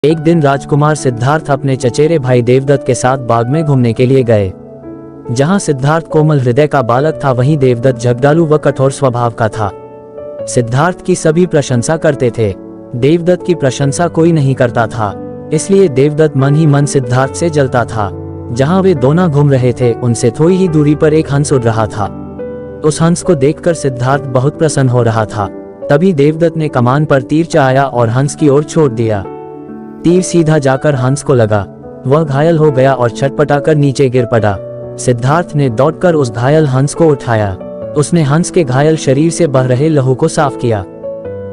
एक दिन राजकुमार सिद्धार्थ अपने चचेरे भाई देवदत्त के साथ बाग में घूमने के लिए गए। जहां सिद्धार्थ कोमल हृदय का बालक था, वहीं देवदत्त झगड़ालू व कठोर स्वभाव का था। सिद्धार्थ की सभी प्रशंसा करते थे, देवदत्त की प्रशंसा कोई नहीं करता था। इसलिए देवदत्त मन ही मन सिद्धार्थ से जलता था। जहां वे दोनों घूम रहे थे, उनसे थोड़ी ही दूरी पर एक हंस उड़ रहा था। उस हंस को देखकर सिद्धार्थ बहुत प्रसन्न हो रहा था। तभी देवदत्त ने कमान पर तीर चलाया और हंस की ओर छोड़ दिया। तीर सीधा जाकर हंस को लगा। वह घायल हो गया और छटपटाकर नीचे गिर पड़ा। सिद्धार्थ ने दौड़कर उस घायल हंस को उठाया। उसने हंस के घायल शरीर से बह रहे लहू को साफ किया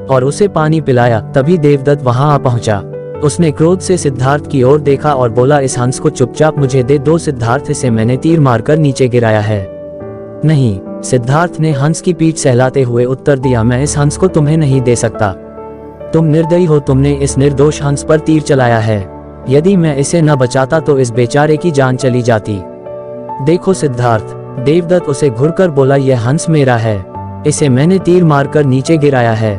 और उसे पानी पिलाया। तभी देवदत्त वहां आ पहुंचा। उसने क्रोध से सिद्धार्थ की ओर देखा और बोला, इस हंस को चुपचाप मुझे दे दो सिद्धार्थ, इसे मैंने तीर मारकर नीचे गिराया है। नहीं, सिद्धार्थ ने हंस की पीठ सहलाते हुए उत्तर दिया, मैं इस हंस को तुम्हें नहीं दे सकता। तुम निर्दयी हो, तुमने इस निर्दोष हंस पर तीर चलाया है। यदि मैं इसे न बचाता तो इस बेचारे की जान चली जाती। देखो सिद्धार्थ, देवदत्त उसे घुरकर बोला, यह हंस मेरा है, इसे मैंने तीर मारकर नीचे गिराया है।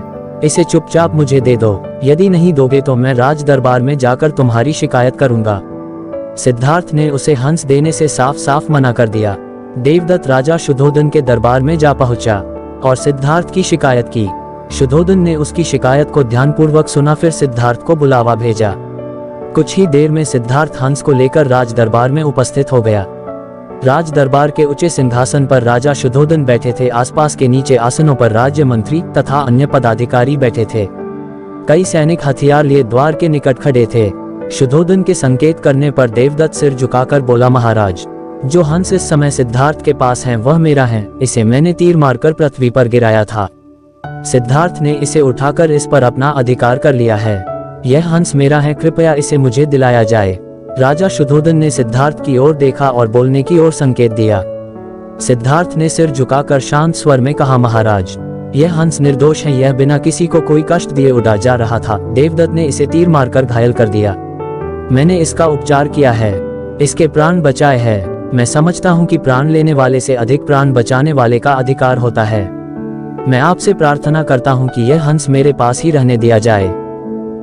इसे चुपचाप मुझे दे दो, यदि नहीं दोगे तो मैं राज दरबार में जाकर तुम्हारी शिकायत करूंगा। सिद्धार्थ ने उसे हंस देने से साफ साफ मना कर दिया। देवदत्त राजा शुद्धोधन के दरबार में जा पहुंचा और सिद्धार्थ की शिकायत की। शुद्धोधन ने उसकी शिकायत को ध्यानपूर्वक सुना, फिर सिद्धार्थ को बुलावा भेजा। कुछ ही देर में सिद्धार्थ हंस को लेकर राज दरबार में उपस्थित हो गया। राज दरबार के ऊंचे सिंहासन पर राजा शुद्धोधन बैठे थे। आसपास के नीचे आसनों पर राज्य मंत्री तथा अन्य पदाधिकारी बैठे थे। कई सैनिक हथियार लिए द्वार के निकट खड़े थे। शुद्धोधन के संकेत करने पर देवदत्त सिर झुकाकर बोला, महाराज, जो हंस इस समय सिद्धार्थ के पास है वह मेरा है। इसे मैंने तीर मारकर पृथ्वी पर गिराया था। सिद्धार्थ ने इसे उठाकर इस पर अपना अधिकार कर लिया है। यह हंस मेरा है, कृपया इसे मुझे दिलाया जाए। राजा शुद्धोधन ने सिद्धार्थ की ओर देखा और बोलने की ओर संकेत दिया। सिद्धार्थ ने सिर झुकाकर शांत स्वर में कहा, महाराज, यह हंस निर्दोष है, यह बिना किसी को कोई कष्ट दिए उड़ा जा रहा था। देवदत्त ने इसे तीर मारकर घायल कर दिया। मैंने इसका उपचार किया है, इसके प्राण बचाए हैं। मैं समझता हूँ कि प्राण लेने वाले से अधिक प्राण बचाने वाले का अधिकार होता है। मैं आपसे प्रार्थना करता हूँ कि यह हंस मेरे पास ही रहने दिया जाए।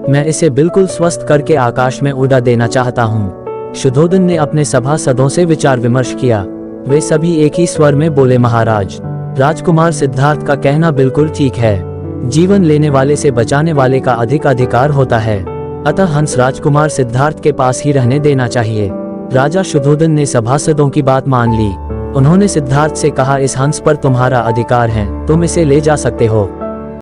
मैं इसे बिल्कुल स्वस्थ करके आकाश में उड़ा देना चाहता हूँ। शुद्धोधन ने अपने सभासदों से विचार विमर्श किया। वे सभी एक ही स्वर में बोले, महाराज, राजकुमार सिद्धार्थ का कहना बिल्कुल ठीक है। जीवन लेने वाले से बचाने वाले का अधिक अधिकार होता है। अतः हंस राजकुमार सिद्धार्थ के पास ही रहने देना चाहिए। राजा शुद्धोधन ने सभासदों की बात मान ली। उन्होंने सिद्धार्थ से कहा, इस हंस पर तुम्हारा अधिकार है, तुम इसे ले जा सकते हो।